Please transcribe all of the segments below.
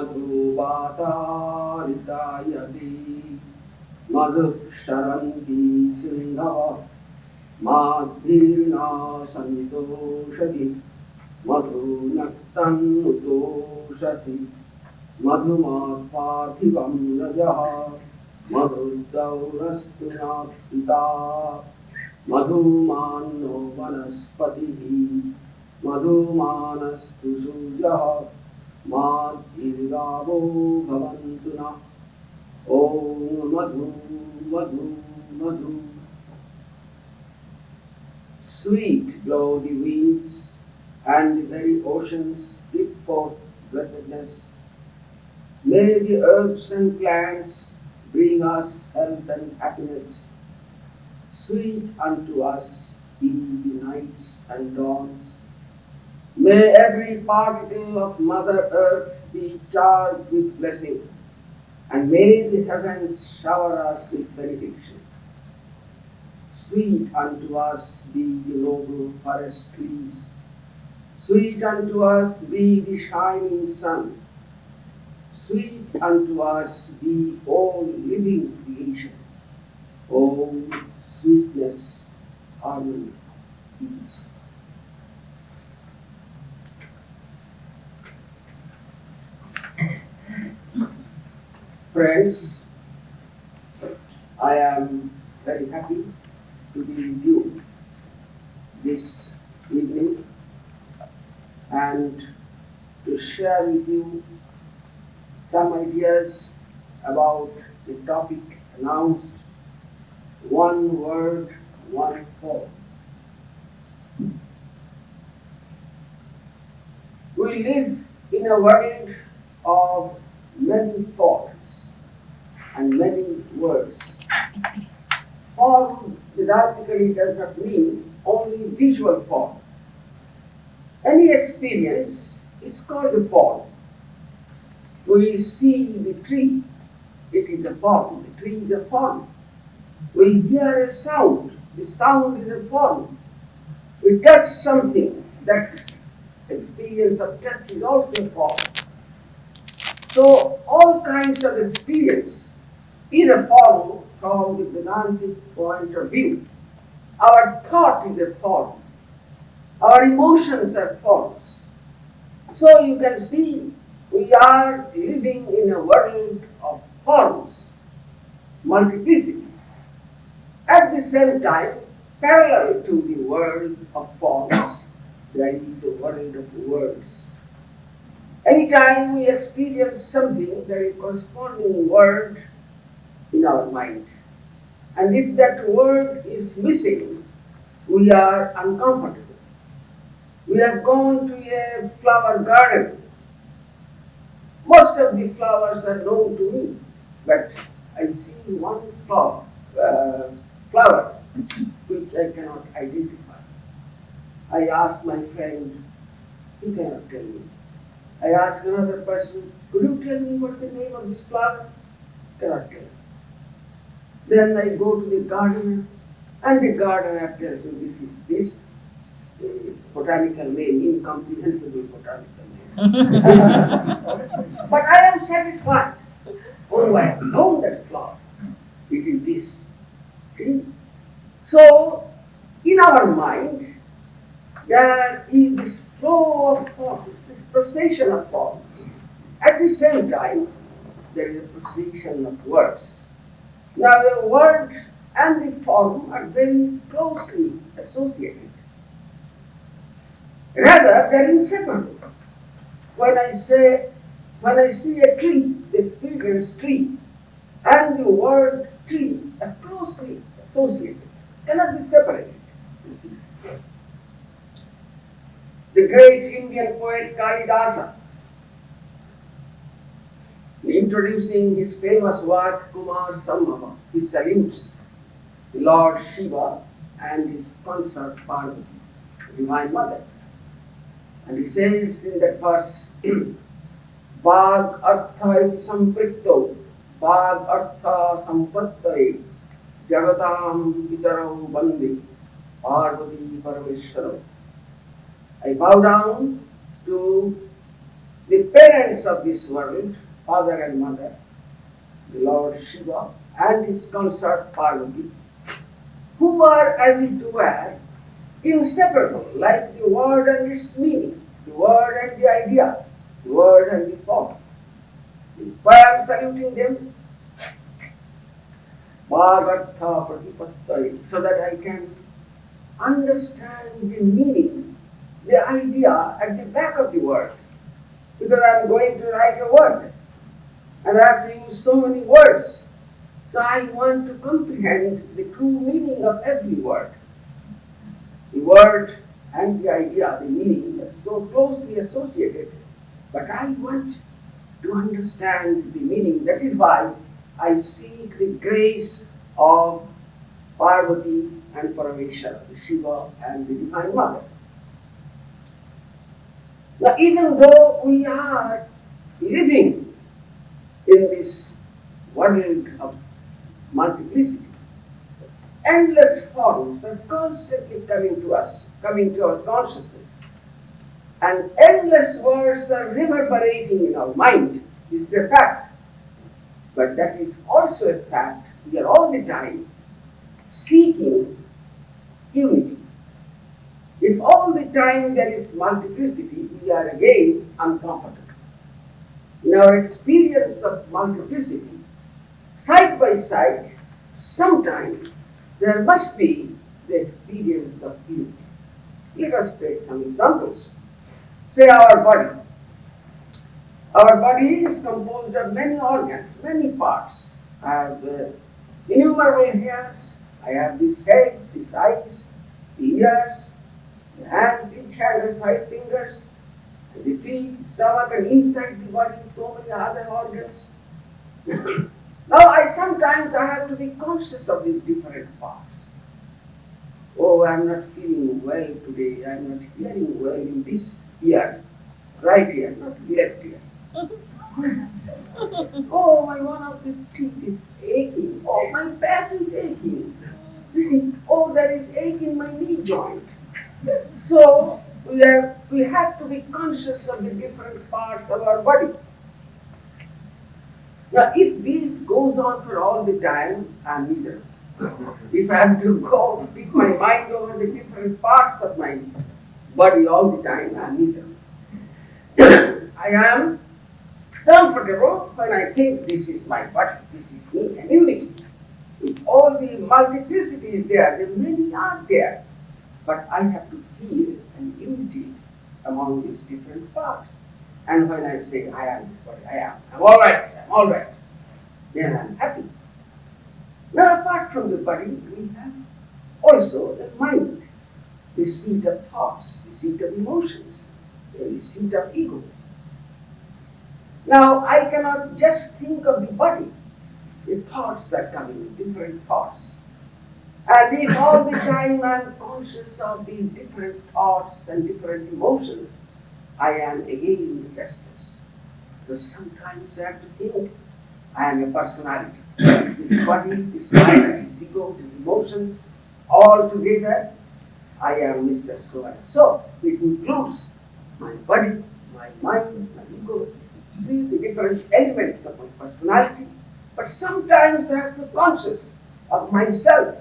madhuvatarithayati madhuksharanti sindhava madhirna santoshati madhunaktan utoshasi madhumatparthivam rajaha madhudaurastuna madhumanno vanaspatihi madhumanastu sujaha madhirgavo bhavantuna. Om madhu madhu madhu. Sweet blow the winds and the very oceans give forth blessedness. May the herbs and plants bring us health and happiness. Sweet unto us be the nights and dawns. May every particle of Mother Earth be charged with blessing, and may the heavens shower us with benediction. Sweet unto us be the noble forest trees. Sweet unto us be the shining sun. Sweet unto us be all living creation. Oh, sweetness, harmony, peace. Friends, I am very happy to be with you this evening and to share with you some ideas about the topic announced, one word, one form. We live in a world of many forms and many words. Form didactically does not mean only visual form. Any experience is called a form. We see the tree, it is a form. The tree is a form. We hear a sound, the sound is a form. We touch something, that experience of touch is also a form. So all kinds of experience is a form from the Vedantic point of view. Our thought is a form. Our emotions are forms. So you can see we are living in a world of forms, multiplicity. At the same time, parallel to the world of forms, there is a world of words. Anytime we experience something, there is a corresponding word in our mind. And if that word is missing, we are uncomfortable. We have gone to a flower garden. Most of the flowers are known to me, but I see one flower which I cannot identify. I asked my friend, he cannot tell me. I asked another person, could you tell me what the name of this flower? Cannot tell. Then I go to the gardener, and the gardener tells me this is this botanical name, incomprehensible botanical name. But I am satisfied. Oh, I have known that flower. It is this. See? So, in our mind, there is this flow of forms, this procession of forms. At the same time, there is a procession of words. Now, the word and the form are very closely associated. Rather, they are inseparable. When I see a tree, the fragrance tree, and the word tree are closely associated, cannot be separated. You see. The great Indian poet Kalidasa, introducing his famous work Kumar Sambhava, he salutes Lord Shiva and his consort Parvati, Divine Mother. And he says in that verse, Bhag arthai samprikto, Bhag artha sampattai, Jagatam pitarau bandi, Parvati Parameshwaro. I bow down to the parents of this world, father and mother, the Lord Shiva and his consort Parvati, who are as it were inseparable, like the word and its meaning, the word and the idea, the word and the form. Why I am saluting them? Bhagartha Pratipattari, so that I can understand the meaning, the idea at the back of the word. Because I am going to write a word and I have to use so many words. So I want to comprehend the true meaning of every word. The word and the idea, the meaning, are so closely associated, but I want to understand the meaning. That is why I seek the grace of Parvati and Parameshwara, Shiva and the Divine Mother. Now, even though we are living in this world of multiplicity, endless forms are constantly coming to us, coming to our consciousness. And endless words are reverberating in our mind, is the fact. But that is also a fact, we are all the time seeking unity. If all the time there is multiplicity, we are again uncomfortable. In our experience of multiplicity, side by side, sometimes there must be the experience of unity. Let us take some examples. Say our body. Our body is composed of many organs, many parts. I have innumerable hairs. I have this head, these eyes, the ears, the hands, each hand has 5 fingers, the feet, stomach, and inside the body so many other organs. Now I sometimes have to be conscious of these different parts. Oh, I am not feeling well today. I am not hearing well in this ear, right ear, not left ear. Oh, my one of the teeth is aching. Oh, my back is aching. Oh, there is ache in my knee joint. So we have to be conscious of the different parts of our body. Now, if this goes on for all the time, I am miserable. If I have to go pick my mind over the different parts of my body all the time, I am miserable. I am comfortable when I think this is my body, this is me, and unity. If all the multiplicity is there, the many are there. But I have to feel an unity among these different parts. And when I say, I am this body, I'm all right, then I'm happy. Now, apart from the body, we have also the mind, the seat of thoughts, the seat of emotions, the seat of ego. Now, I cannot just think of the body. The thoughts are coming, different thoughts. And if all the time I am conscious of these different thoughts and different emotions, I am again restless. Because sometimes I have to think I am a personality. This body, this mind, this ego, these emotions, all together, I am Mr. So and so. It includes my body, my mind, my ego, the different elements of my personality. But sometimes I have to be conscious of myself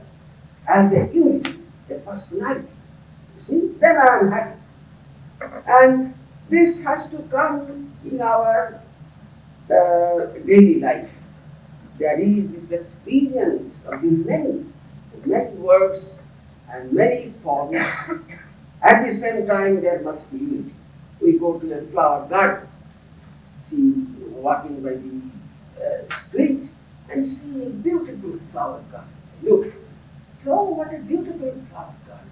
as a unity, a personality. You see, then I am happy. And this has to come in our daily life. There is this experience of the many words and many forms. At the same time, there must be unity. We go to a flower garden, see, walking by the street and see a beautiful flower garden. Look, oh, what a beautiful flower garden.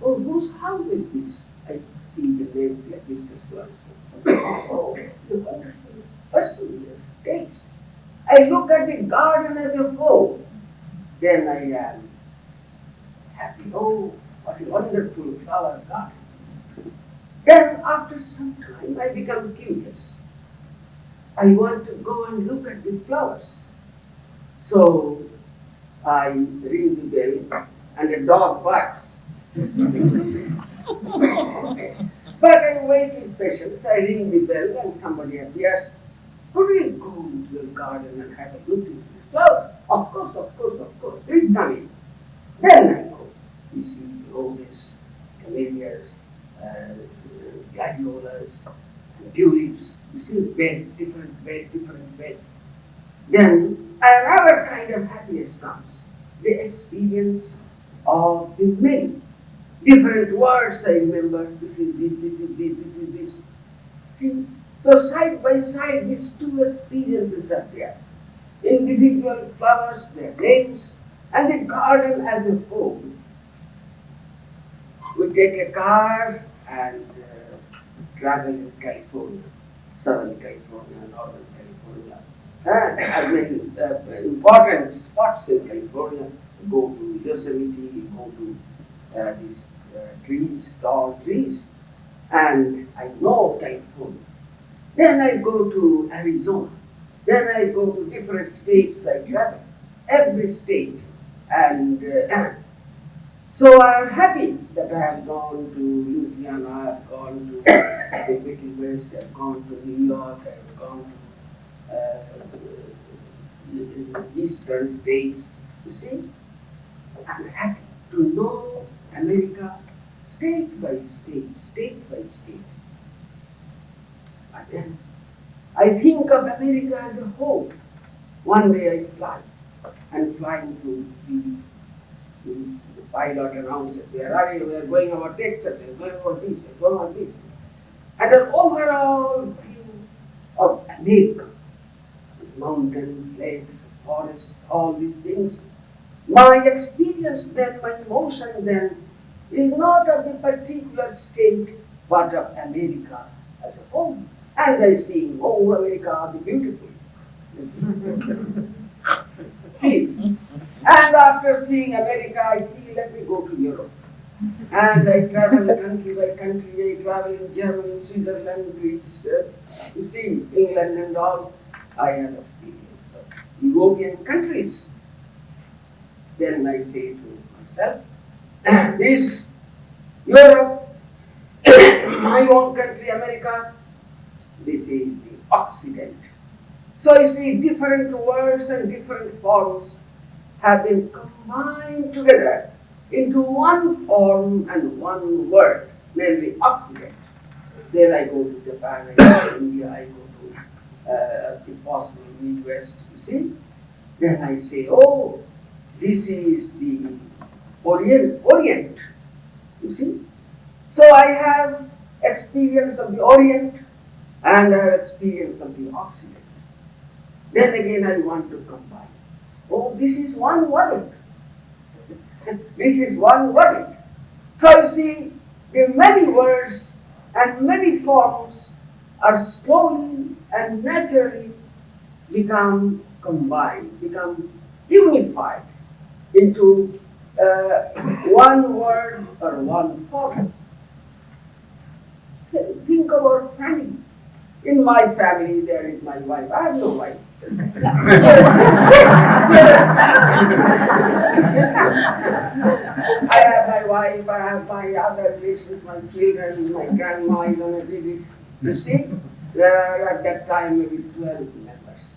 Oh, whose house is this? I see the name like Mr. So-and-so. Oh, the wonderful person, yes, taste. I look at the garden as a whole, then I am happy. Oh, what a wonderful flower garden. Then after some time I become curious. I want to go and look at the flowers. So I ring the bell and a dog barks. But I'm waiting patience, I ring the bell and somebody appears. Could we go into your garden and have a look into these flowers? Of course, of course, of course. Please come in. Then I go. You see roses, camellias, gladiolas, tulips. You see different bed. Then another kind of happiness comes. The experience of the many different words I remember. This is this, this is this, this is this. See? So side by side, these two experiences are there. Individual flowers, their names, and the garden as a whole. We take a car and travel in California, Southern California, Northern California, and as many important spots in California. Go to Yosemite, go to these trees, tall trees, and I know California. Then I go to Arizona. Then I go to different states I travel, every state. And so I am happy that I have gone to Louisiana, I have gone to the Middle West, I have gone to New York, I have gone to eastern states. You see, I'm happy to know America state by state by state. But then I think of America as a whole. One day I fly, and flying the pilot announces, where are you? We are going over Texas, we are going over this, we are going over this. And an overall view of America, with mountains, lakes, forests, all these things. My experience then, my emotion then, is not of the particular state, but of America as a whole. And I see, oh, America, the beautiful. See, and after seeing America, I feel, let me go to Europe. And I travel country by country. I travel in Germany, Switzerland, Greece, you see, England and all. I have experience of European countries. Then I say to myself, this Europe, my own country, America, this is the Occident. So you see, different words and different forms have been combined together into one form and one word, namely Occident. Then I go to Japan, I go to India, I go to the possible Midwest, you see. Then I say, oh, this is the Orient, you see. So I have experience of the Orient and I have experience of the Occident. Then again I want to combine. Oh, this is one world. This is one world. So you see, the many words and many forms are slowly and naturally become combined, become unified into one word or one form. Think about family. In my family, there is my wife. I have no wife. I have my wife, I have my other relations, my children, my grandma is on a visit. You see, there are at that time maybe 12 members.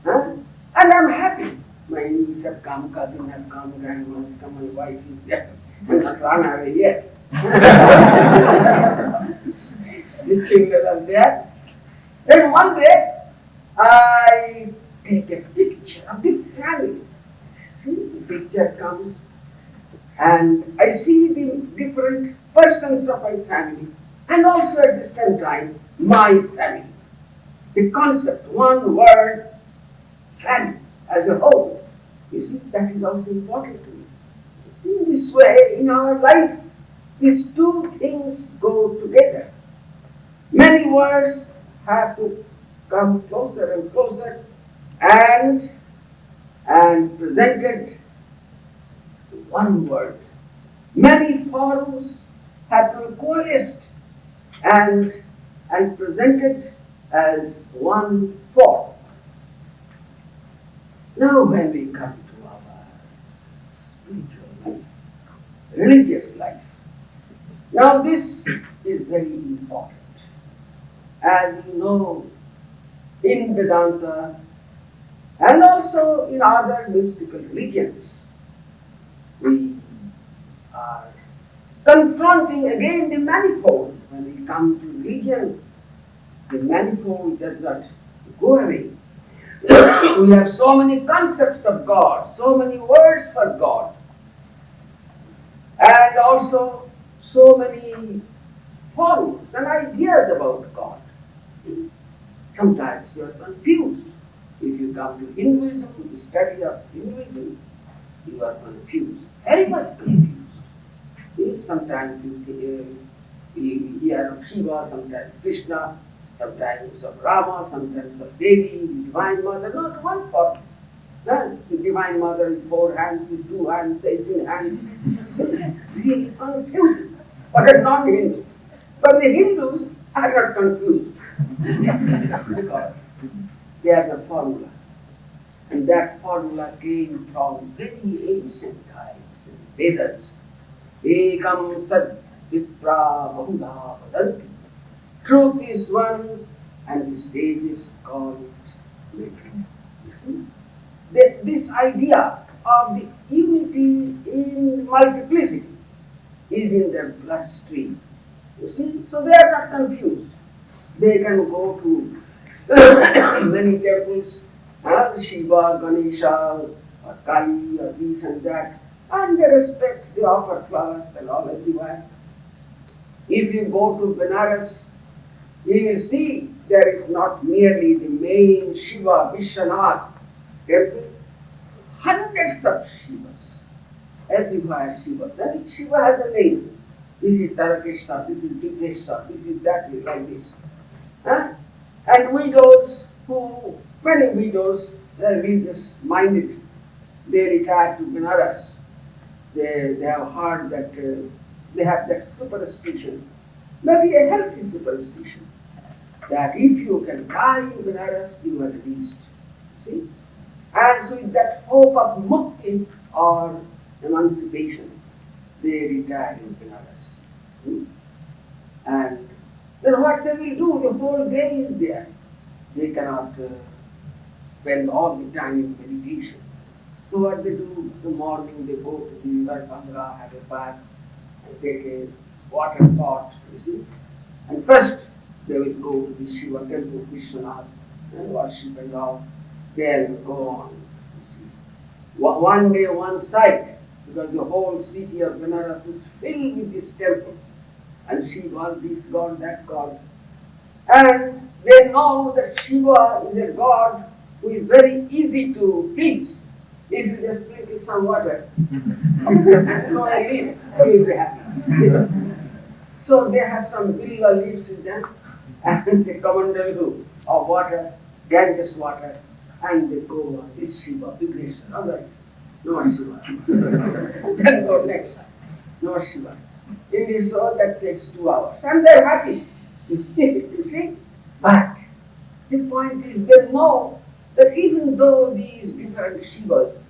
Huh? And I'm happy. My niece have come, cousin have come, grandma has come, my wife is there. I'm not run away yet. The children are there. Then one day, I take a picture of the family. See, the picture comes and I see the different persons of my family and also at the same time, my family. The concept, one word, family as a whole. You see, that is also important to me. In this way, in our life, these two things go together. Many words have to come closer and closer and presented one word. Many forms have to be coalesced and presented as one form. Now when we come to our spiritual life, religious life, now this is very important. as you know, in Vedanta and also in other mystical religions, we are confronting again the manifold. When we come to religion, the manifold does not go away. We have so many concepts of God, so many words for God, and also so many forms and ideas about God. Sometimes you are confused. If you come to Hinduism, the study of Hinduism, you are confused, very much confused. Sometimes you hear of Shiva, sometimes Krishna, sometimes of Rama, sometimes of Devi, the Divine Mother, not one form. The Divine Mother is 4 hands, with 2 hands, 18 hands. So really confusing for a non-Hindu. But the Hindus are not confused because they have a formula. And that formula came from very ancient times, Vedas. Ekam sad vipra bahula vadanti. Truth is one, and the stage is called victory. You see? This idea of the unity in multiplicity is in their bloodstream. You see? So they are not confused. They can go to many temples, Shiva, Ganesha, or Kali, or this and that, and they respect, they offer flowers and all everywhere. If you go to Benares, you will see there is not merely the main Shiva, Vishwanath temple, hundreds of Shivas, everywhere Shivas. And each Shiva has a name. This is Tarakeshwar, this is Vighneswar, this is that, like this. And widows many widows, religious minded, they retire to Benares. They have heard that they have that superstition, maybe a healthy superstition, that if you can die in Benares, you are released. See? And so with that hope of mukti or emancipation, they retire in Benares. And then what they will do, the whole day is there. They cannot spend all the time in meditation. So what they do, in the morning they go to the river Ganga, have a bath, and take a water pot, you see. And first they will go to the Shiva temple, Vishwanath, and worship and all. Then go on, you see. One day, one sight, because the whole city of Benares is filled with these temples. And Shiva, this god, that god. And they know that Shiva is a god who is very easy to please. If you just sprinkle some water and throw a leaf, he will be happy. So they have some villa leaves with them, and they commanderal of water, Ganges water, and they go on this Shiva, Vighneswar, all right, no Shiva. Then go next, no Shiva. In this all that takes 2 hours, and they're happy. You see? But the point is, they know that even though these different Shivas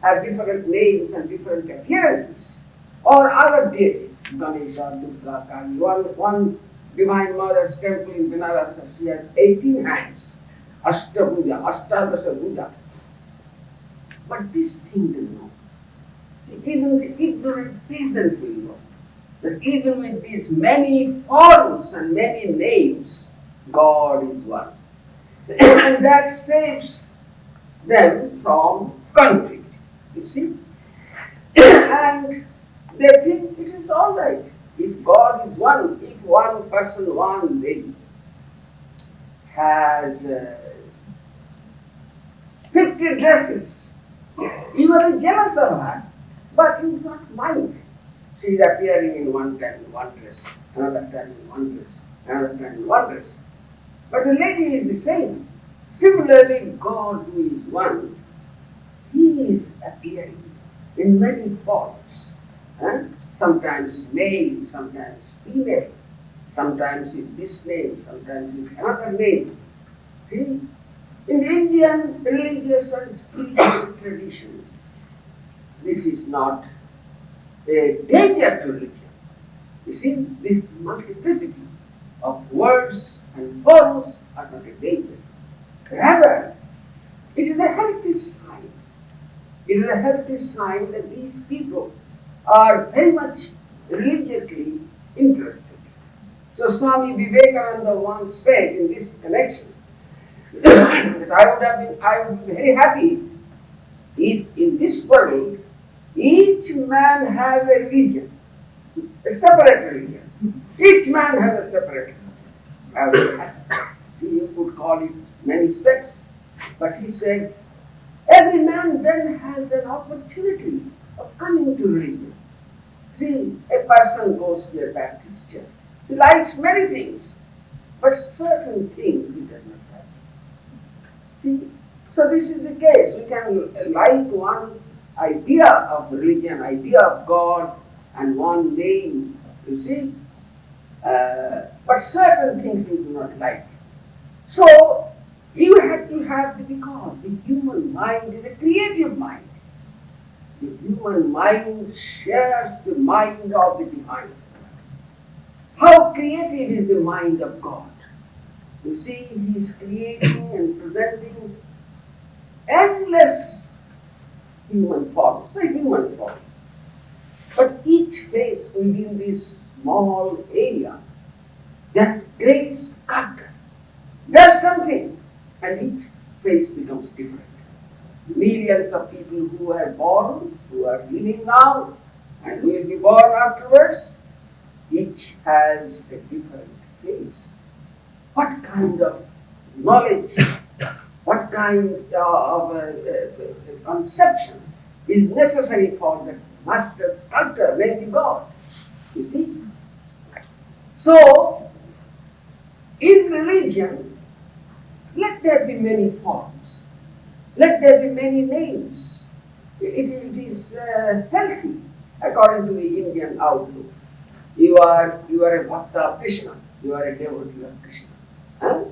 have different names and different appearances, or other deities, Ganesha, Durga, Kali, one Divine Mother's temple in Benares, she has 18 hands, Ashtabhuja, Ashtadasha Bhuja. But this thing they know. See, even the ignorant peasant will know that even with these many forms and many names, God is one. And that saves them from conflict, you see. And they think it is all right. If God is one, if one person, one lady has 50 dresses, you may be jealous of her, but you do not mind. She is appearing in one time in one dress, another time in one dress, another time in one dress. But the lady is the same. Similarly, God who is one, He is appearing in many forms. Sometimes male, sometimes female, sometimes with this name, sometimes with another name. See? In Indian religious and spiritual tradition, this is not a danger to religion. You see, this multiplicity of words and forms are not a danger. Rather, it is a healthy sign. It is a healthy sign that these people are very much religiously interested. So Swami Vivekananda once said in this connection that I would be very happy if in this world each man has a religion, a separate religion. Each man has a separate religion. You could call it many sects, but he said every man then has an opportunity of coming to religion. See, a person goes to a Baptist church. He likes many things, but certain things he does not like. See? So this is the case. We can like one idea of religion, idea of God, and one name, you see. But certain things you do not like. So you have to have, because the human mind is a creative mind. The human mind shares the mind of the divine. How creative is the mind of God? You see, He is creating and presenting endless human forms, say human forms. But each face within this small area, that great sculptor does something, and each face becomes different. Millions of people who are born, who are living now, and will be born afterwards, each has a different face. What kind of knowledge, what kind of conception is necessary for the master sculptor named God? You see? So, in religion, let there be many forms. Let there be many names. It is healthy according to the Indian outlook. You are a bhakta of Krishna. You are a devotee of Krishna. Huh?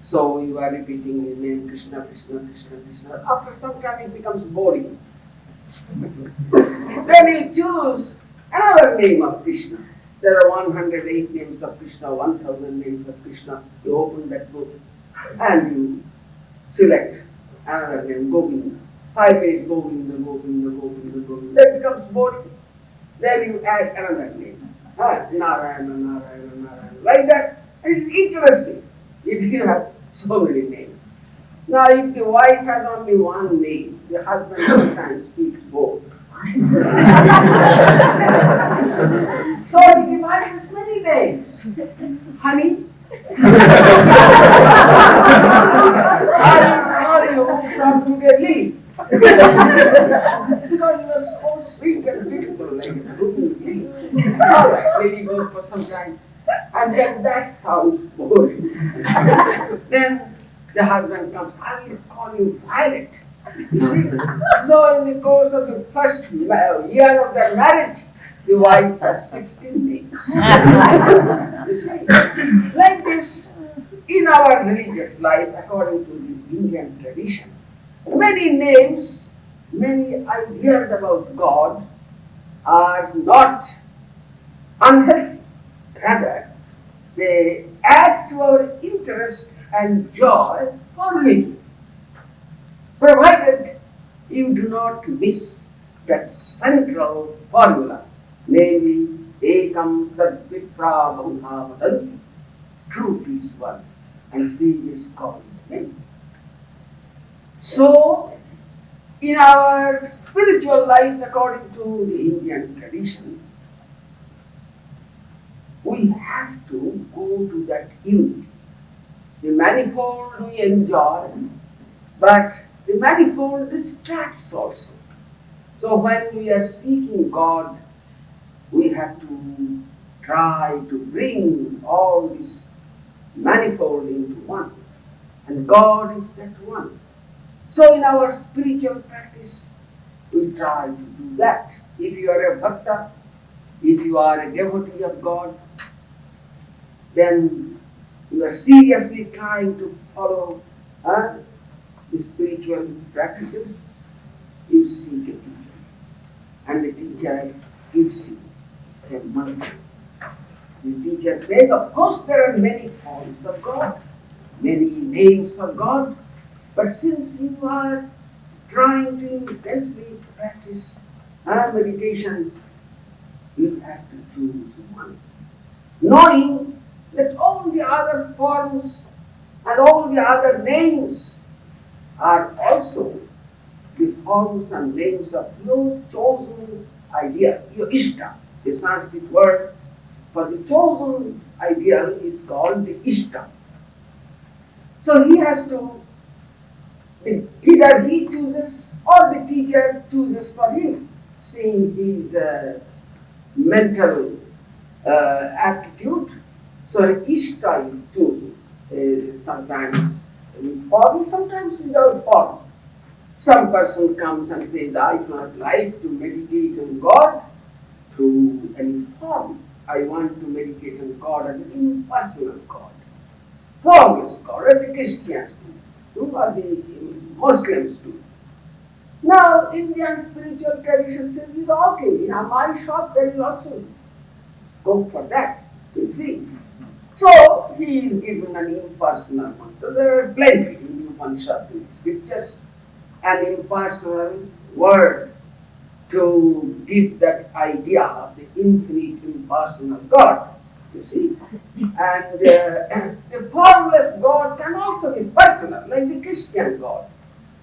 So you are repeating the name Krishna, Krishna, Krishna, Krishna. After some time it becomes boring. Then you choose another name of Krishna. There are 108 names of Krishna, 1000 names of Krishna. You open that book and you select another name, Govinda. 5 days, Govinda, Govinda, Govinda, Govinda. That becomes boring. Then you add another name. Narayana, Narayana, Narayana. Like that. It is interesting if you have so many names. Now, if the wife has only one name, the husband sometimes speaks both. So he devises many names. Honey, I will call you from today Lily. Because you are so sweet and beautiful, like a blooming lily. Alright, Lily goes for some time. And then that sounds boring. Then the husband comes, I will call you Violet. You see? So in the course of the first year of their marriage, the wife has 16 names. You see? Like this, in our religious life, according to the Indian tradition, many names, many ideas about God are not unhealthy. Rather, they add to our interest and joy for religion, provided you do not miss that central formula, namely, Ekam Sadvipra Bahudha. Truth is one, and see is called name. So, in our spiritual life, according to the Indian tradition, we have to go to that unity. The manifold we enjoy, but the manifold distracts also. So when we are seeking God, we have to try to bring all this manifold into one. And God is that one. So in our spiritual practice, we try to do that. If you are a bhakta, if you are a devotee of God, then you are seriously trying to follow the spiritual practices. You seek a teacher, and the teacher gives you a mantra. The teacher says, of course there are many forms of God, many names for God, but since you are trying to intensely practice meditation, you have to choose one, knowing that all the other forms and all the other names are also the forms and names of your chosen idea, your ishta. The Sanskrit word for the chosen ideal is called the ishta. So he has to, either he chooses or the teacher chooses for him, seeing his mental aptitude. So an ishta is chosen, sometimes with form, sometimes without form. Some person comes and says, I do not like to meditate on God through any form. I want to meditate on God as an impersonal God, formless God, as the Christians do, or the Muslims do. Now, Indian spiritual tradition says, okay, in my shop there is also scope for that, you see. So, he is given an impersonal one. So, there are plenty in the Upanishads, in the scriptures, an impersonal word to give that idea of the infinite impersonal God, you see. And the formless God can also be personal, like the Christian God.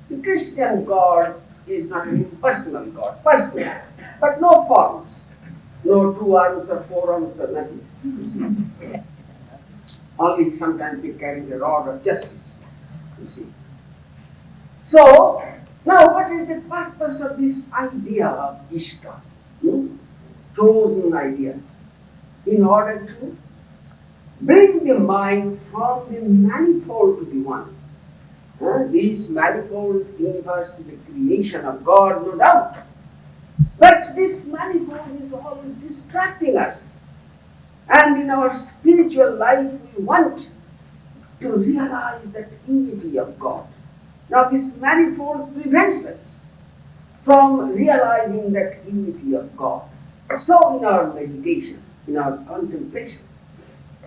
The Christian God is not an impersonal God, personal, but no forms, no 2 arms or 4 arms or nothing, you see. Only sometimes they carry the rod of justice, you see. So, now what is the purpose of this idea of Ishta? Chosen idea. In order to bring the mind from the manifold to the one. This manifold universe is the creation of God, no doubt. But this manifold is always distracting us. And in our spiritual life, we want to realize that unity of God. Now, this manifold prevents us from realizing that unity of God. So, in our meditation, in our contemplation,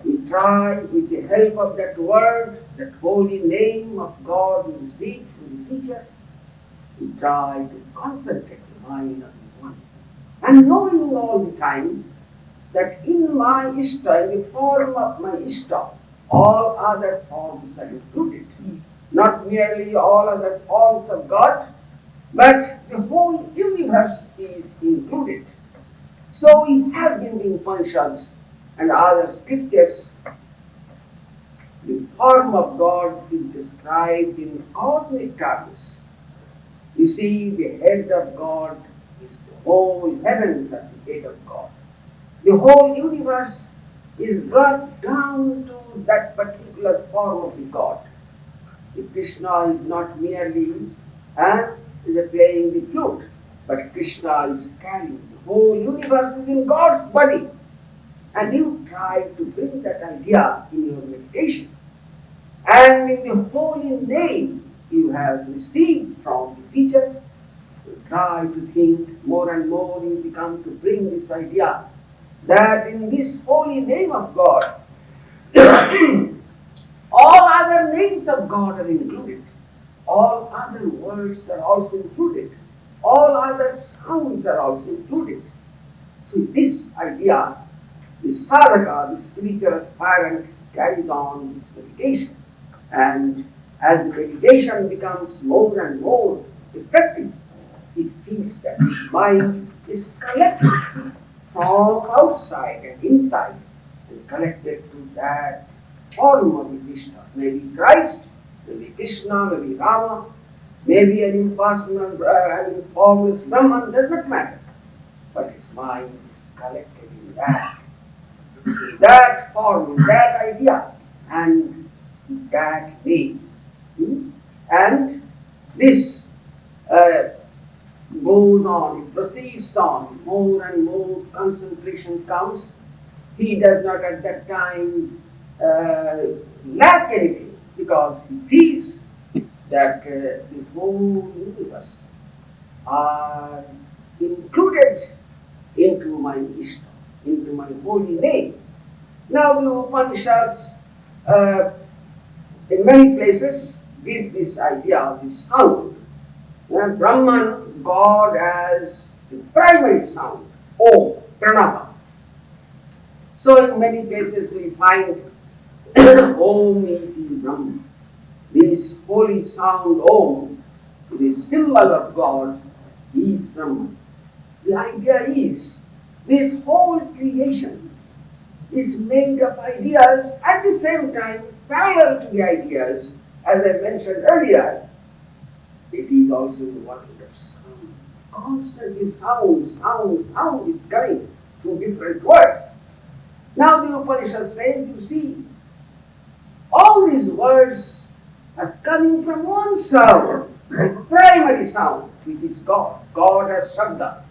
we try with the help of that word, that holy name of God we receive from the teacher, we try to concentrate the mind on the one. And knowing all the time that in my ishta, in the form of my ishta, all other forms are included. Not merely all other forms of God, but the whole universe is included. So we have in the Upanishads and other scriptures, the form of God is described in cosmic terms. You see, the head of God is the whole heavens at the head of God. The whole universe is brought down to that particular form of the God. The Krishna is not merely playing the flute, but Krishna is carrying the whole universe is in God's body. And you try to bring that idea in your meditation. And in the holy name you have received from the teacher, you try to think more and more, you become to bring this idea that in this holy name of God, all other names of God are included. All other words are also included. All other sounds are also included. So this idea, the sadhaka, the spiritual aspirant, carries on this meditation. And as the meditation becomes more and more effective, he feels that his mind is collected from outside and inside and collected to that form of his Ishta. Maybe Christ, maybe Krishna, maybe Rama, maybe an impersonal, an formless Brahman, does not matter. But his mind is collected in that form, in that idea, and that name. And this goes on, it proceeds on, more and more concentration comes. He does not at that time lack anything, because he feels that the whole universe are included into my Ishta, into my holy name. Now the Upanishads in many places give this idea of this sound. Brahman, God as the primary sound, Om, Pranava. So in many places we find Om iti Brahma. This holy sound Om, the symbol of God, is Brahman. The idea is this whole creation is made of ideas at the same time parallel to the ideas, as I mentioned earlier. It is also the world of sound. Constantly sound is coming through different words. Now the Upanishad says, you see, all these words are coming from one sound, the primary sound, which is God. God as Shabda.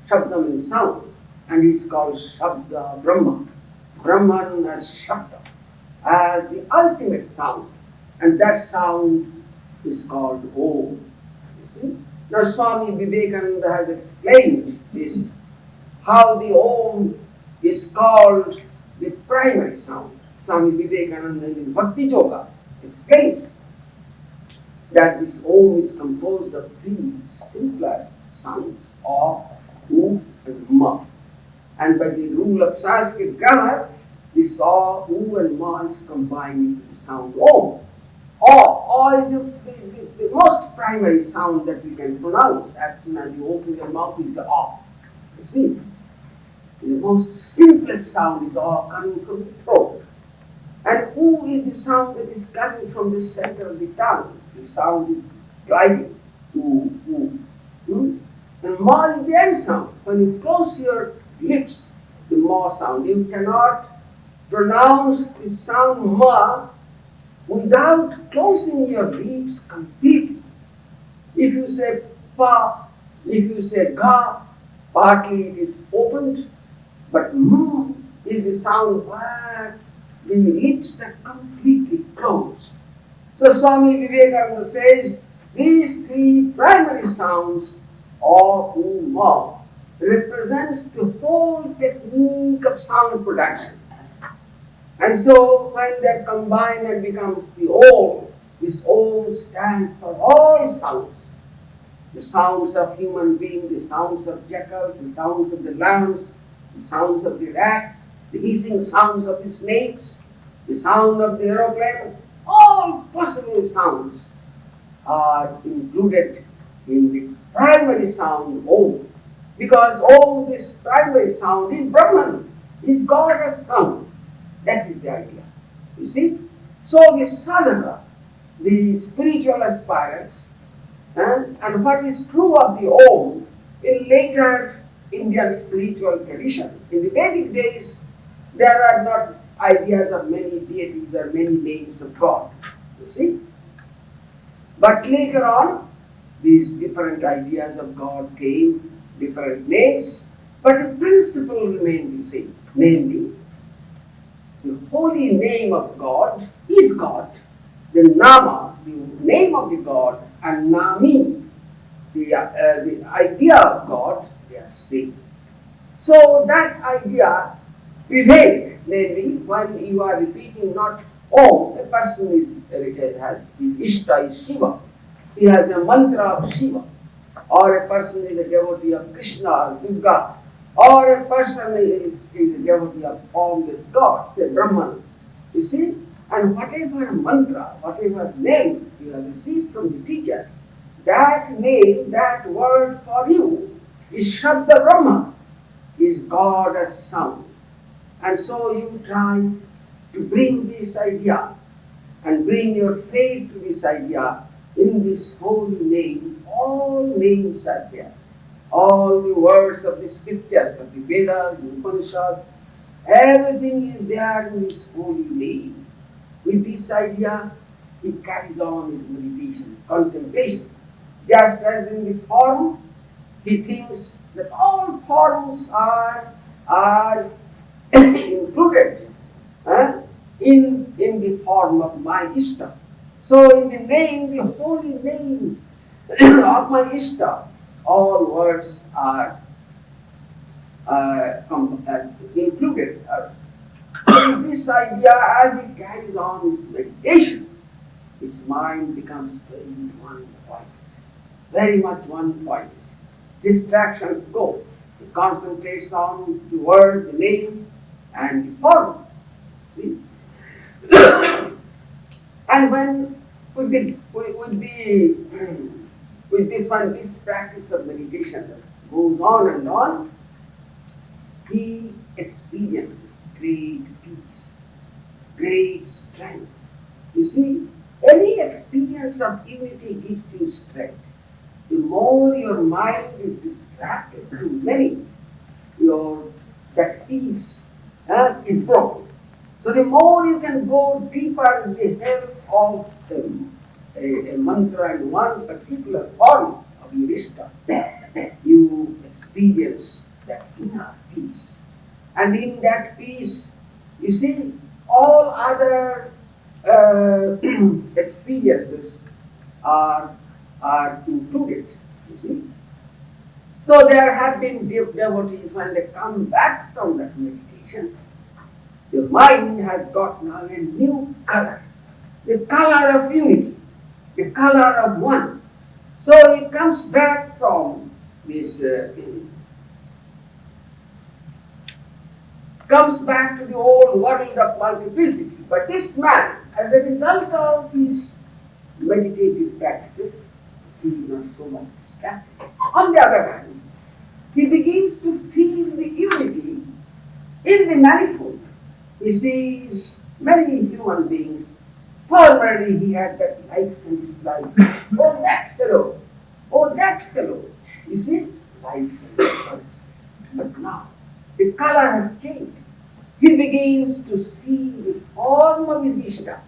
Shabda means sound, and it's called Shabda Brahma. Brahman as Shabda, as the ultimate sound, and that sound is called Om. You see? Now Swami Vivekananda has explained this, how the Om is called the primary sound. Swami Vivekananda in Bhakti Yoga explains that this Om is composed of three simpler sounds of U and Ma. And by the rule of Sanskrit grammar, this U and Ma is combined into the sound Om. Or the most primary sound that we can pronounce as soon as you open your mouth is the A. You see, the most simplest sound is A coming from the throat. And U is the sound that is coming from the center of the tongue. The sound is gliding. U. And Ma is the end sound. When you close your lips, the Ma sound, you cannot pronounce the sound Ma without closing your lips completely. If you say Pa, if you say Ga, partly it is opened, but M is the sound where the lips are completely closed. So Swami Vivekananda says these three primary sounds of Ma represents the whole technique of sound production. And so when that combines and becomes the Om, this Om stands for all sounds. The sounds of human beings, the sounds of jackals, the sounds of the lambs, the sounds of the rats, the hissing sounds of the snakes, the sound of the aeroplane, all possible sounds are included in the primary sound Om. Because Om, this primary sound, is Brahman, is God as sound. That is the idea. You see? So the sadhaka, the spiritual aspirants, and what is true of the Om in later Indian spiritual tradition. In the Vedic days, there are not ideas of many deities or many names of God. You see? But later on, these different ideas of God came, different names, but the principle remained the same. Namely, the holy name of God is God, the Nama, the name of the God, and Nami, the idea of God, they are same. So that idea prevailed, namely, when you are repeating not Om, a person has his Ishta is Shiva, he has a mantra of Shiva, or a person is a devotee of Krishna or Durga, or a person is a devotee of formless God, say Brahman. You see? And whatever mantra, whatever name you have received from the teacher, that name, that word for you is Shabda Brahma, is God as sound. And so you try to bring this idea and bring your faith to this idea in this holy name. All names are there. All the words of the scriptures, of the Vedas, the Upanishads, everything is there in this holy name. With this idea, he carries on his meditation, contemplation. Just as in the form, he thinks that all forms are included in the form of my Ishta. So in the name, the holy name of my Ishta, all words are included, So this idea, as he carries on his meditation, his mind becomes very one-pointed, very much one-pointed. Distractions go. He concentrates on the word, the name, and the form. See? And when with this practice of meditation goes on and on, he experiences great peace, great strength. You see, any experience of unity gives you strength. The more your mind is distracted to many, that peace is broken. So the more you can go deeper with the help of a mantra in one particular form of your ishta, you experience that inner peace. And in that peace, you see, all other experiences are included, you see. So there have been devotees, when they come back from that meditation, the mind has got now a new color, the color of unity, the color of one. So it comes back from this, comes back to the old world of multiplicity. But this man, as a result of his meditative practices, he is not so much distracted. On the other hand, he begins to feel the unity in the manifold. He sees many human beings. Formerly he had that likes and dislikes. Oh, that fellow. Oh, that fellow. You see, likes and dislikes. But now, the color has changed. He begins to see the form of his ishta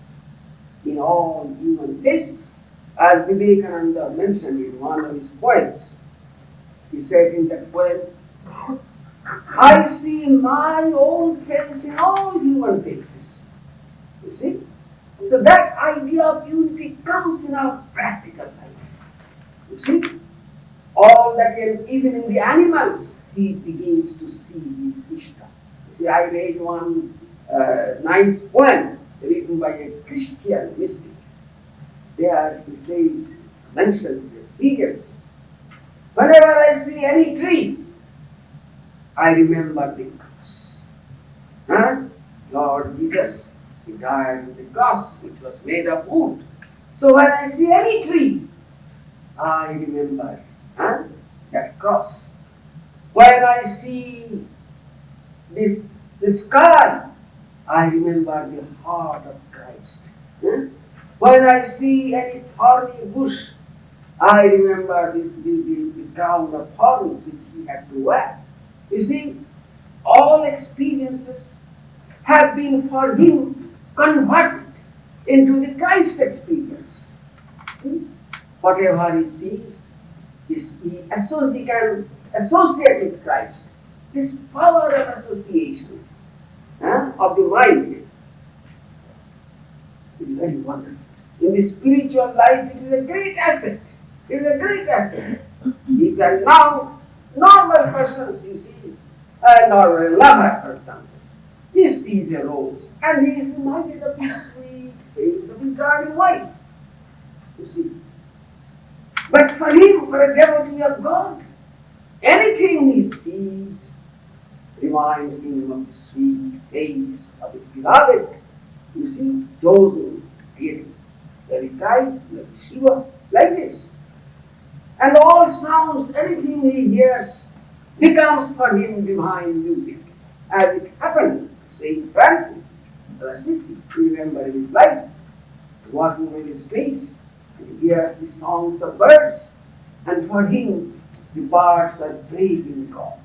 in all human faces. As Vivekananda mentioned in one of his poems, he said in that poem, I see my own face in all human faces. You see? So that idea of unity comes in our practical life. You see? All that, even in the animals, he begins to see his ishta. You see, I read one nice poem written by a Christian mystic. There he says, mentions the experience. Whenever I see any tree, I remember the cross. Lord Jesus, he died on the cross, which was made of wood. So when I see any tree, I remember that cross. When I see the sky, I remember the heart of Christ. When I see any thorny bush, I remember the crown of thorns which he had to wear. You see, all experiences have been for him converted into the Christ experience. See, whatever he sees, he can associate with Christ. This power of association of the mind is very wonderful. In the spiritual life, it is a great asset. It is a great asset. You can now, normal persons, you see, a normal lover, for example, he sees a rose and he is reminded of the sweet face of his darling wife. You see. But for him, for a devotee of God, anything he sees reminds him of the sweet face of his beloved. You see, chosen, created, like Christ, like Shiva, like this. And all sounds, anything he hears, becomes for him divine music, as it happened to Saint Francis of Assisi. You remember in his life, walking in the streets, and he hears the songs of birds, and for him, the birds are praising God.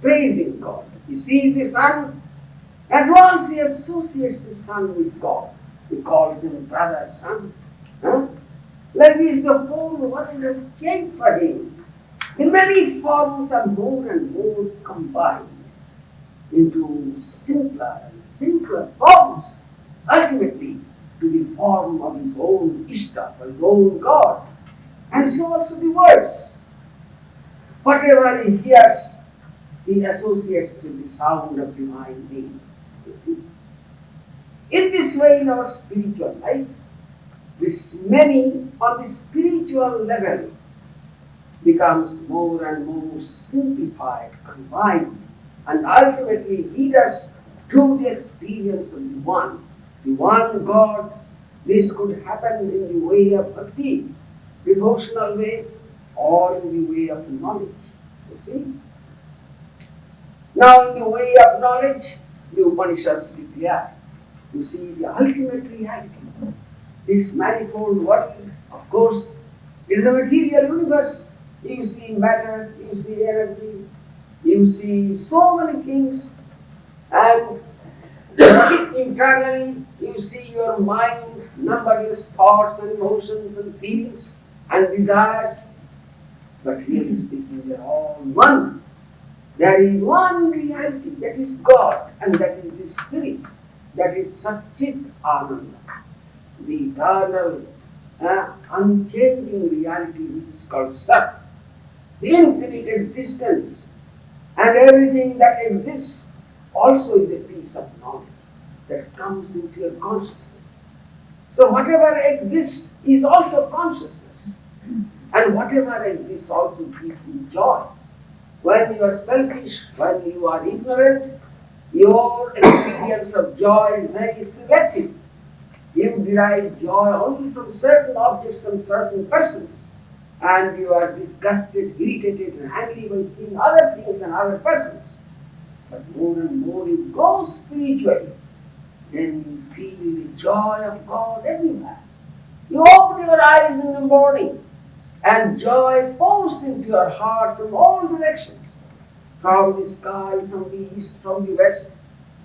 Praising God. He sees the sun, at once he associates the sun with God. He calls him brother, son. Like this, the whole world has changed for him. The many forms are more and more combined into simpler and simpler forms, ultimately to the form of his own Ishta, of his own God. And so also the words. Whatever he hears, he associates with the sound of divine name. You see? In this way, in our spiritual life, this many on the spiritual level becomes more and more simplified, combined, and ultimately lead us to the experience of the one God. This could happen in the way of bhakti, devotional way, or in the way of knowledge. You see? Now, in the way of knowledge, the Upanishads declare, you see, the ultimate reality. This manifold world, of course, is a material universe. You see matter, you see energy, you see so many things, and internally you see your mind, numberless thoughts and emotions and feelings and desires. But really speaking, they are all one. There is one reality, that is God, and that is the Spirit, that is Satchit Ananda, the eternal, unchanging reality which is called Sat, the infinite existence, and everything that exists also is a piece of knowledge that comes into your consciousness. So whatever exists is also consciousness, and whatever exists also gives you joy. When you are selfish, when you are ignorant, your experience of joy is very selective. You derive joy only from certain objects and certain persons, and you are disgusted, irritated, and angry by seeing other things and other persons. But more and more you grow spiritually, then you feel the joy of God everywhere. You open your eyes in the morning, and joy pours into your heart from all directions. From the sky, from the east, from the west.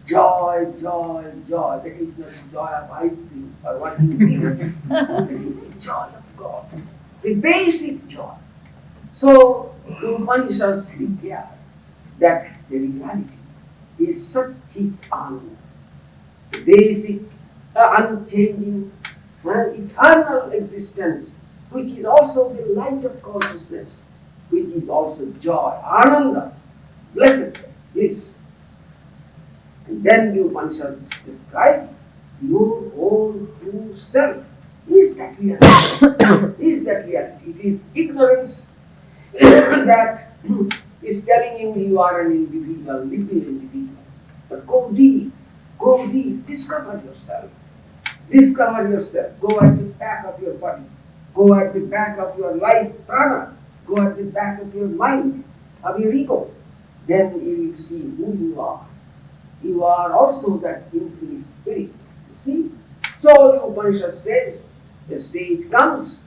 Joy, joy, joy. That is not the joy of ice cream or what you eat. That is the joy of God. The basic joy. So the Upanishads declare that the reality is Satchit Ananda. The basic, unchanging, eternal existence, which is also the light of consciousness, which is also joy, Ananda, blessedness, bliss. And then the Upanishads describe your own true self. Is that reality? Is that reality? It is ignorance that is telling you are an individual, little individual. But go deep, discover yourself. Discover yourself. Go at the back of your body. Go at the back of your life, prana. Go at the back of your mind, of your ego. Then you will see who you are. You are also that infinite spirit. You see? So the Upanishad says, the stage comes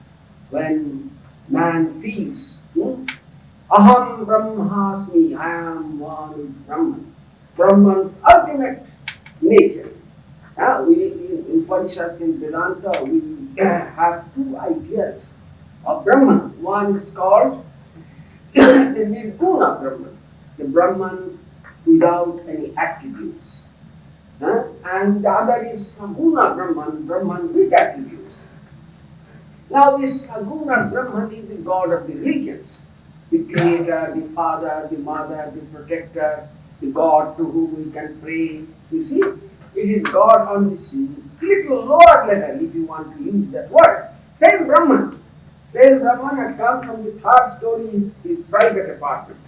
when man feels, Aham Brahmasmi, I am one with Brahman. Brahman's ultimate nature. In Upanishads in Vedanta, we have two ideas of Brahman. One is called the Nirguna Brahman, the Brahman without any attributes. And the other is Saguna Brahman, Brahman with attributes. Now this Saguna Brahman is the God of the regions, the creator, the father, the mother, the protector, the God to whom we can pray. You see, it is God on this little lower level, if you want to use that word. Same Brahman. Same Brahman had come from the third story, his private apartment.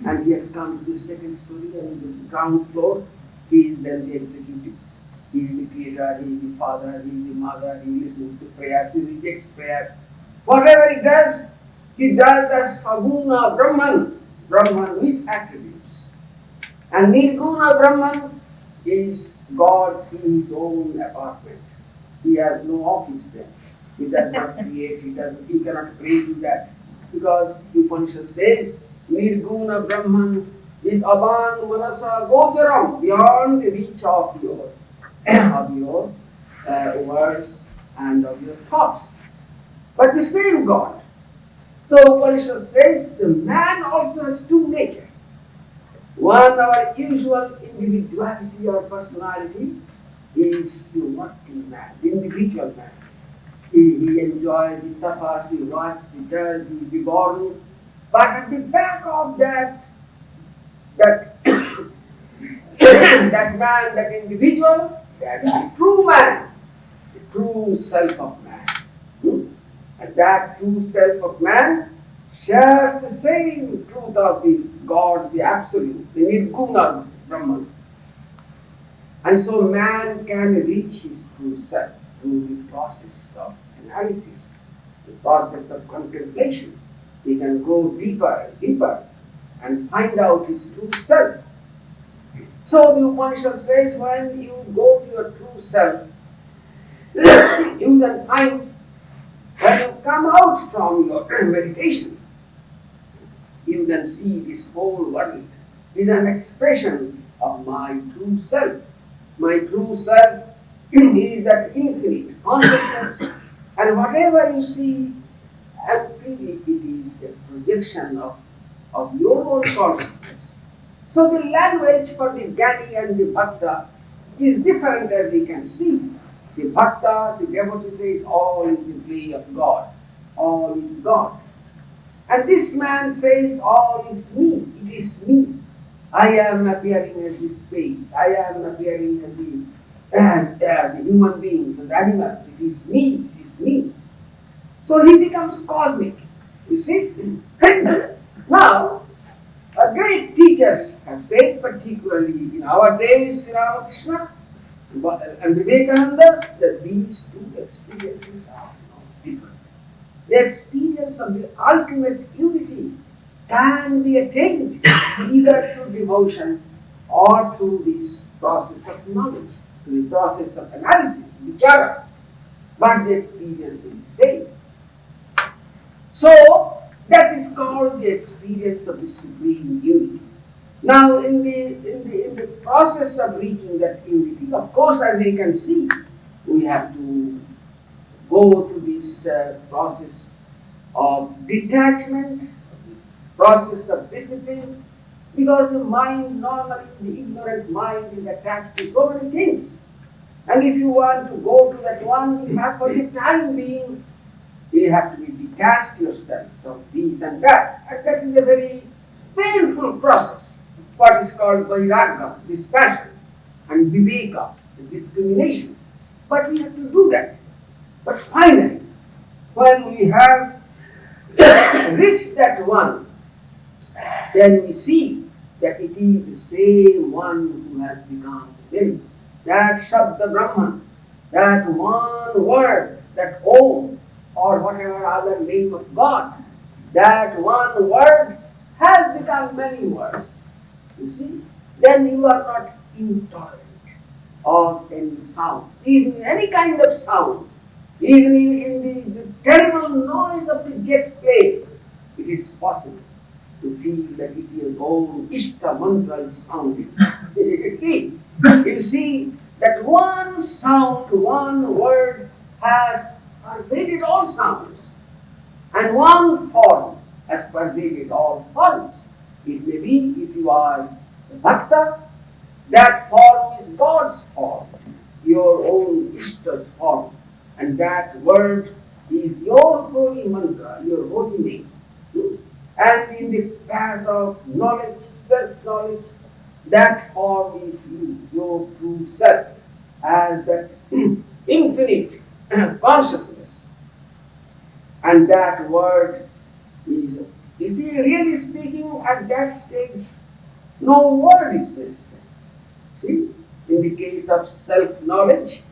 And he has come to the second story, and the ground floor, he is then the executive. He is the creator, he is the father, he is the mother, he listens to prayers, he rejects prayers. Whatever he does as Saguna Brahman, Brahman with attributes. And Nirguna Brahman is God in his own apartment. He has no office there. He does not create, he cannot pray to that. Because the Upanishad says, Nirguna Brahman is abang manasa gocharam, beyond the reach of your words and of your thoughts. But the same God. So Upanishad says the man also has two natures. One, our usual individuality or personality, is the working man, the individual man. He enjoys, he suffers, he works, he does, he will be born. But at the back of that that man, that individual, that is the true man, the true self of man. And that true self of man shares the same truth of the God, the Absolute, the Nirguna Brahman. And so man can reach his true self through the process of analysis, the process of contemplation. He can go deeper and deeper and find out his true self. So the Upanishad says when you go to your true self, you then find when you come out from your meditation, you then see this whole world is an expression of my true self. My true self is that infinite consciousness, and whatever you see, actually it is a projection of your own consciousness. So the language for the Jnani and the Bhakta is different, as we can see. The Bhakta, the devotee says, all is the play of God, all is God. And this man says, all is me, it is me. I am appearing as this space, I am appearing as the human beings and the animals, it is me, it is me. So he becomes cosmic, you see. Now, great teachers have said, particularly in our days, Sri Ramakrishna and Vivekananda, that these two experiences are not different. The experience of the ultimate unity can be attained either through devotion or through this process of knowledge, through the process of analysis, vichara. But the experience is the same. So, that is called the experience of the supreme unity. Now, in the process of reaching that unity, of course, as we can see, we have to go through this process of detachment, process of discipline, because the mind, normally the ignorant mind, is attached to so many things. And if you want to go to that one, you have for the time being, you have to be detached yourself from this and that. And that is a very painful process. What is called vairagya, dispassion, and viveka, the discrimination. But we have to do that. But finally, when we have reached that one, then we see that it is the same one who has become many. That Shabda Brahman, that one word, that Om, or whatever other name of God, that one word has become many words. You see? Then you are not intolerant of any sound, even any kind of sound, even in the terrible noise of the jet plane. It is possible to feel that it is own Ishta mantra is sounding. You see that one sound, one word has pervaded all sounds, and one form has pervaded all forms. It may be, if you are a bhakta, that form is God's form, your own Ishta's form, and that word is your holy mantra, your holy name. And in the path of knowledge, self-knowledge, that form is you, your true self, as that infinite consciousness. And that word is, you see, really speaking, at that stage, no word is necessary. See, in the case of self-knowledge,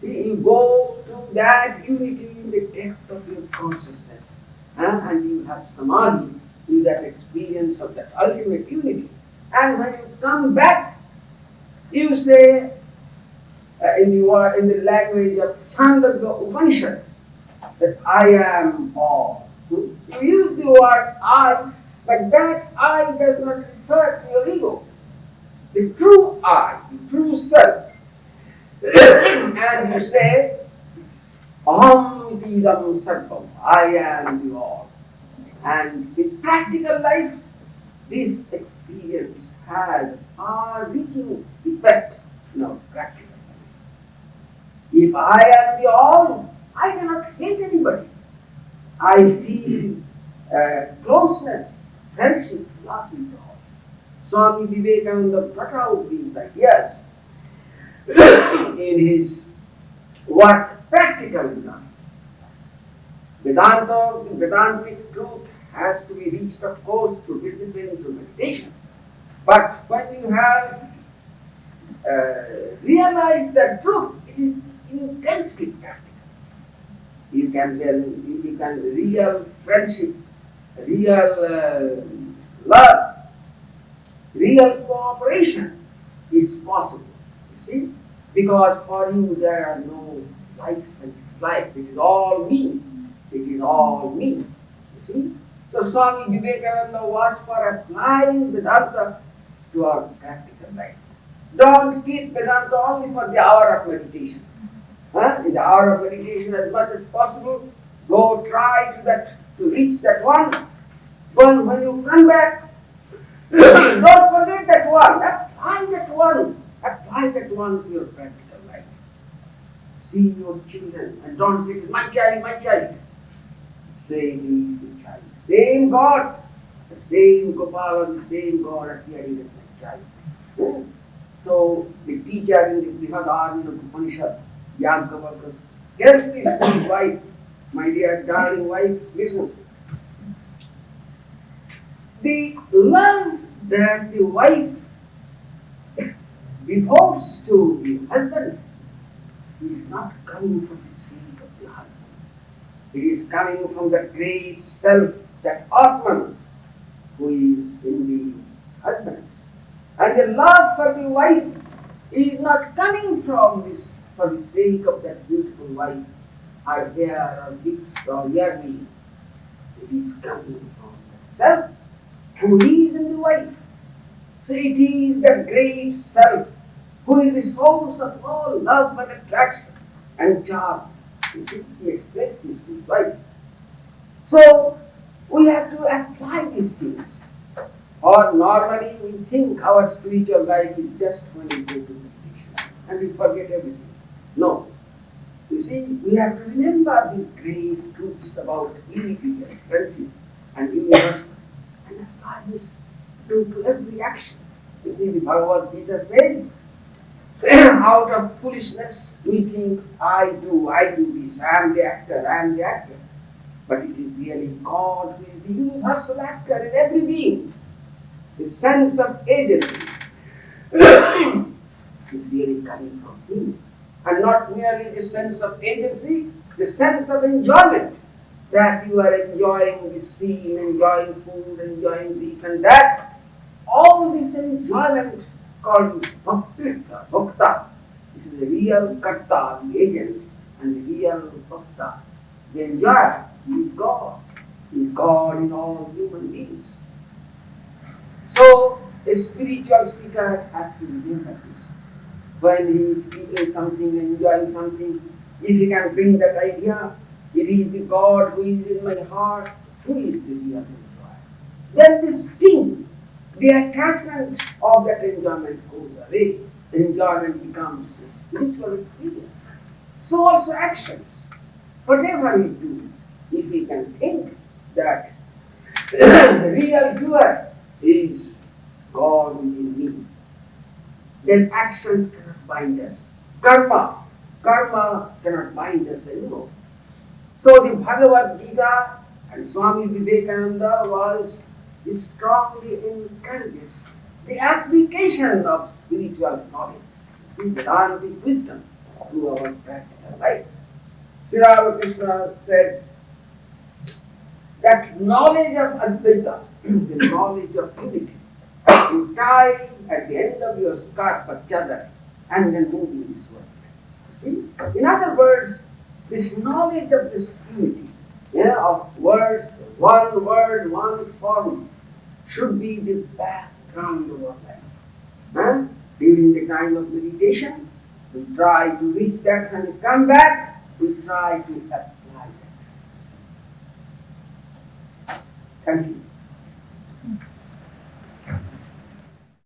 see, you go to that unity in the depth of your consciousness, and you have samadhi, with that experience of that ultimate unity. And when you come back, you say, in the language of Chandogya Upanishad, that I am all. You use the word I, but that I does not refer to your ego. The true I, the true self. And you say, Aham idam sarvam, I am the all. And in practical life, this experience has far-reaching effect in our practical life. If I am the all, I cannot hate anybody. I feel closeness, friendship, love with all. Swami Vivekananda brought out these ideas in his work Practical Vedanta. Vedanta, the Vedantic truth has to be reached, of course, through discipline, through meditation. But when you have realized the truth, it is intensely practical. You can real friendship, real love, real cooperation is possible. You see, because for you there are no likes and dislikes. It is all me. It is all me. You see. So Swami Vivekananda was for applying Vedanta to our practical life. Don't keep Vedanta only for the hour of meditation. In the hour of meditation, as much as possible, go try to reach that one. But when you come back, don't forget that one. Apply that one. Apply that one to your practical life. See your children and don't say, my child, my child. Say, he is the child. Same God, the same Gopala, the same God appearing as my child. So the teacher in the Brihad Upanishad, Yagavakas, tells this to his wife, my dear darling wife, listen. The love that the wife devotes to the husband is not coming from the sake of the husband. It is coming from the great self, that Atman, who is in the husband. And the love for the wife is not coming from this for the sake of that beautiful wife, or hair, or lips, or earring. It is coming from the self who is in the wife. So it is that great self who is the source of all love and attraction and charm. You see, he expressed this in his wife. So we have to apply these things. Or normally we think our spiritual life is just when we go to meditation and we forget everything. No. You see, we have to remember these great truths about unity and friendship and universe and apply this to every action. You see, the Bhagavad Gita says, out of foolishness we think, I do this, I am the actor. But it is really God who is the universal actor in every being. The sense of agency is really coming from Him. And not merely the sense of agency, the sense of enjoyment. That you are enjoying the scene, enjoying food, enjoying this and that. All this enjoyment called bhakta. This is the real karta, the agent, and the real bhakta. The enjoyer, he is God. He is God in all human beings. So, a spiritual seeker has to remember this. When he is eating something, enjoying something, if he can bring that idea, it is the God who is in my heart, who is the real enjoyer. Then the sting, the attachment of that enjoyment goes away. The enjoyment becomes a spiritual experience. So also actions. Whatever we do, if we can think that the real doer is God within me, then actions cannot bind us. Karma cannot bind us anymore. So the Bhagavad Gita and Swami Vivekananda was strongly encourages the application of spiritual knowledge, Vedantic wisdom, to our practical life. Sri Ramakrishna said that knowledge of Advaita, the knowledge of unity, you tie at the end of your skirt for chadar and then move in this world. See? In other words, this knowledge of this unity, of words, one word, one form, should be the background of our life. During the time of meditation, we try to reach that, and we come back, we try to apply that. Thank you.